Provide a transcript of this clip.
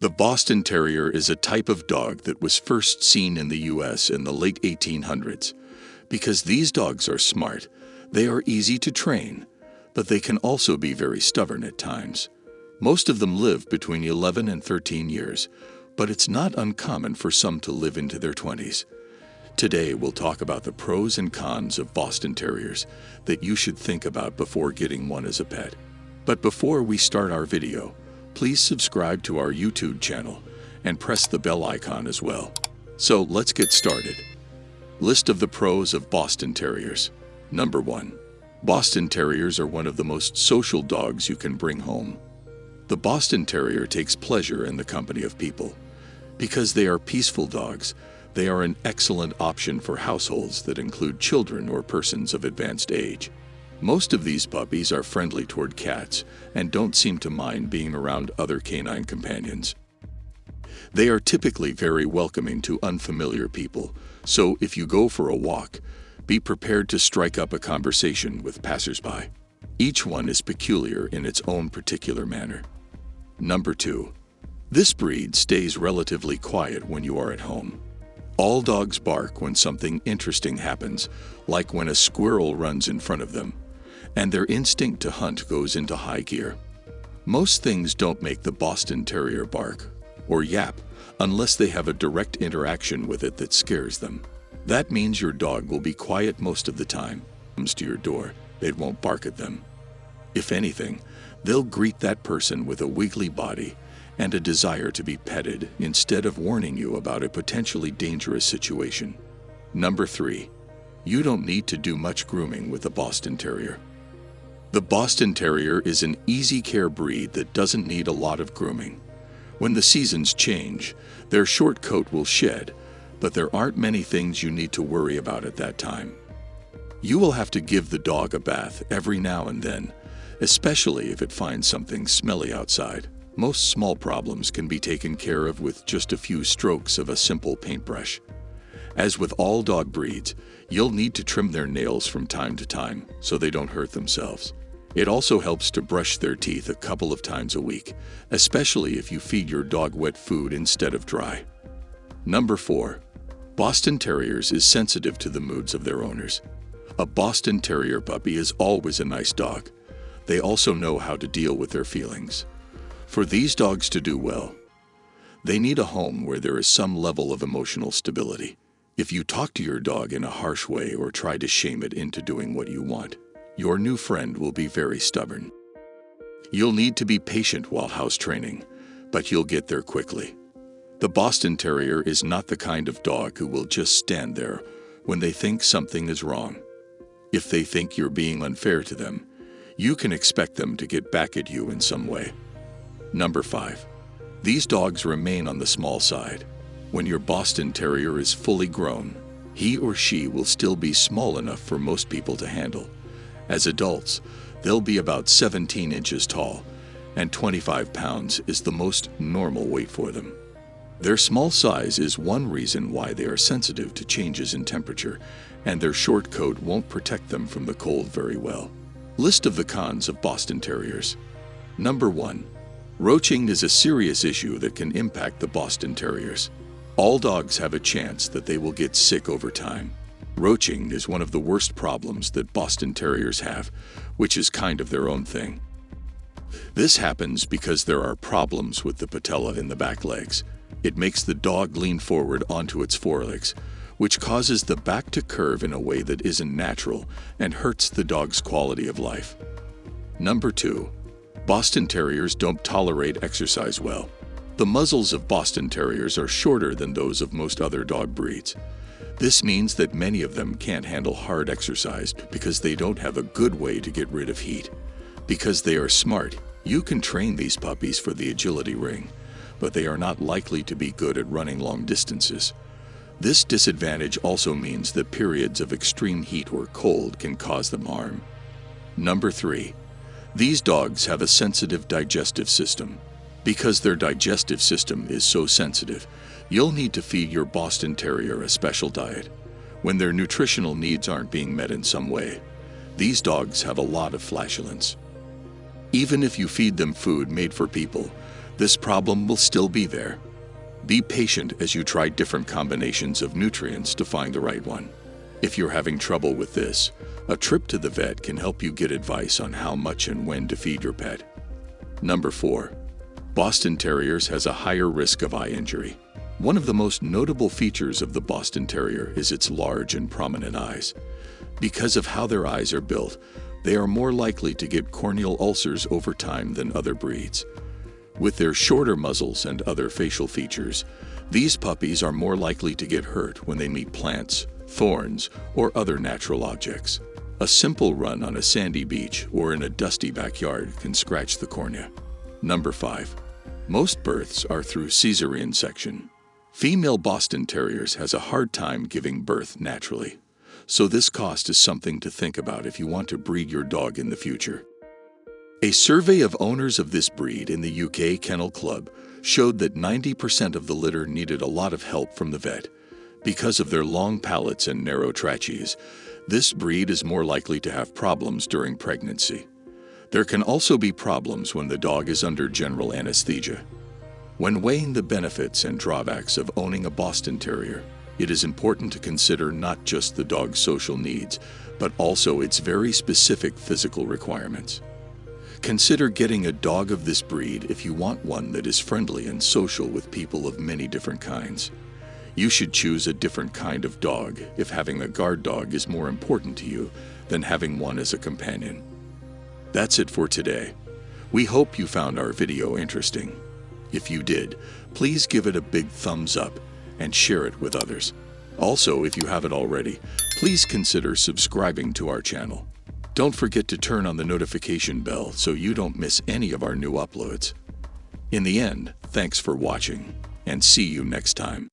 The Boston Terrier is a type of dog that was first seen in the U.S. in the late 1800s. Because these dogs are smart, they are easy to train, but they can also be very stubborn at times. Most of them live between 11 and 13 years, but it's not uncommon for some to live into their 20s. Today we'll talk about the pros and cons of Boston Terriers that you should think about before getting one as a pet. But before we start our video, please subscribe to our YouTube channel and press the bell icon as well. So let's get started. List of the pros of Boston Terriers. Number 1. Boston Terriers are one of the most social dogs you can bring home. The Boston Terrier takes pleasure in the company of people. Because they are peaceful dogs, they are an excellent option for households that include children or persons of advanced age. Most of these puppies are friendly toward cats and don't seem to mind being around other canine companions. They are typically very welcoming to unfamiliar people, so if you go for a walk, be prepared to strike up a conversation with passersby. Each one is peculiar in its own particular manner. Number 2. This breed stays relatively quiet when you are at home. All dogs bark when something interesting happens, like when a squirrel runs in front of them, and their instinct to hunt goes into high gear. Most things don't make the Boston Terrier bark or yap unless they have a direct interaction with it that scares them. That means your dog will be quiet most of the time. Comes to your door, it won't bark at them. If anything, they'll greet that person with a wiggly body and a desire to be petted instead of warning you about a potentially dangerous situation. Number 3. You don't need to do much grooming with a Boston Terrier. The Boston Terrier is an easy care breed that doesn't need a lot of grooming. When the seasons change, their short coat will shed, but there aren't many things you need to worry about at that time. You will have to give the dog a bath every now and then, especially if it finds something smelly outside. Most small problems can be taken care of with just a few strokes of a simple paintbrush. As with all dog breeds, you'll need to trim their nails from time to time so they don't hurt themselves. It also helps to brush their teeth a couple of times a week, especially if you feed your dog wet food instead of dry. Number 4. Boston Terriers is sensitive to the moods of their owners. A Boston Terrier puppy is always a nice dog. They also know how to deal with their feelings. For these dogs to do well, they need a home where there is some level of emotional stability. If you talk to your dog in a harsh way or try to shame it into doing what you want, your new friend will be very stubborn. You'll need to be patient while house training, but you'll get there quickly. The Boston Terrier is not the kind of dog who will just stand there when they think something is wrong. If they think you're being unfair to them, you can expect them to get back at you in some way. Number 5. These dogs remain on the small side. When your Boston Terrier is fully grown, he or she will still be small enough for most people to handle. As adults, they'll be about 17 inches tall, and 25 pounds is the most normal weight for them. Their small size is one reason why they are sensitive to changes in temperature, and their short coat won't protect them from the cold very well. List of the cons of Boston Terriers. Number 1. Roaching is a serious issue that can impact the Boston Terriers. All dogs have a chance that they will get sick over time. Roaching is one of the worst problems that Boston Terriers have, which is kind of their own thing. This happens because there are problems with the patella in the back legs. It makes the dog lean forward onto its forelegs, which causes the back to curve in a way that isn't natural and hurts the dog's quality of life. Number 2. Boston Terriers don't tolerate exercise well. The muzzles of Boston Terriers are shorter than those of most other dog breeds. This means that many of them can't handle hard exercise because they don't have a good way to get rid of heat. Because they are smart, you can train these puppies for the agility ring, but they are not likely to be good at running long distances. This disadvantage also means that periods of extreme heat or cold can cause them harm. Number 3. These dogs have a sensitive digestive system. Because their digestive system is so sensitive, you'll need to feed your Boston Terrier a special diet. When their nutritional needs aren't being met in some way, these dogs have a lot of flatulence. Even if you feed them food made for people, this problem will still be there. Be patient as you try different combinations of nutrients to find the right one. If you're having trouble with this, a trip to the vet can help you get advice on how much and when to feed your pet. Number 4. Boston Terriers has a higher risk of eye injury. One of the most notable features of the Boston Terrier is its large and prominent eyes. Because of how their eyes are built, they are more likely to get corneal ulcers over time than other breeds. With their shorter muzzles and other facial features, these puppies are more likely to get hurt when they meet plants, thorns, or other natural objects. A simple run on a sandy beach or in a dusty backyard can scratch the cornea. Number 5. Most births are through cesarean section. Female Boston Terriers has a hard time giving birth naturally, so this cost is something to think about if you want to breed your dog in the future. A survey of owners of this breed in the UK Kennel Club showed that 90% of the litter needed a lot of help from the vet. Because of their long palates and narrow trachees, this breed is more likely to have problems during pregnancy. There can also be problems when the dog is under general anesthesia. When weighing the benefits and drawbacks of owning a Boston Terrier, it is important to consider not just the dog's social needs, but also its very specific physical requirements. Consider getting a dog of this breed if you want one that is friendly and social with people of many different kinds. You should choose a different kind of dog if having a guard dog is more important to you than having one as a companion. That's it for today. We hope you found our video interesting. If you did, please give it a big thumbs up and share it with others. Also, if you haven't already, please consider subscribing to our channel. Don't forget to turn on the notification bell so you don't miss any of our new uploads. In the end, thanks for watching, and see you next time.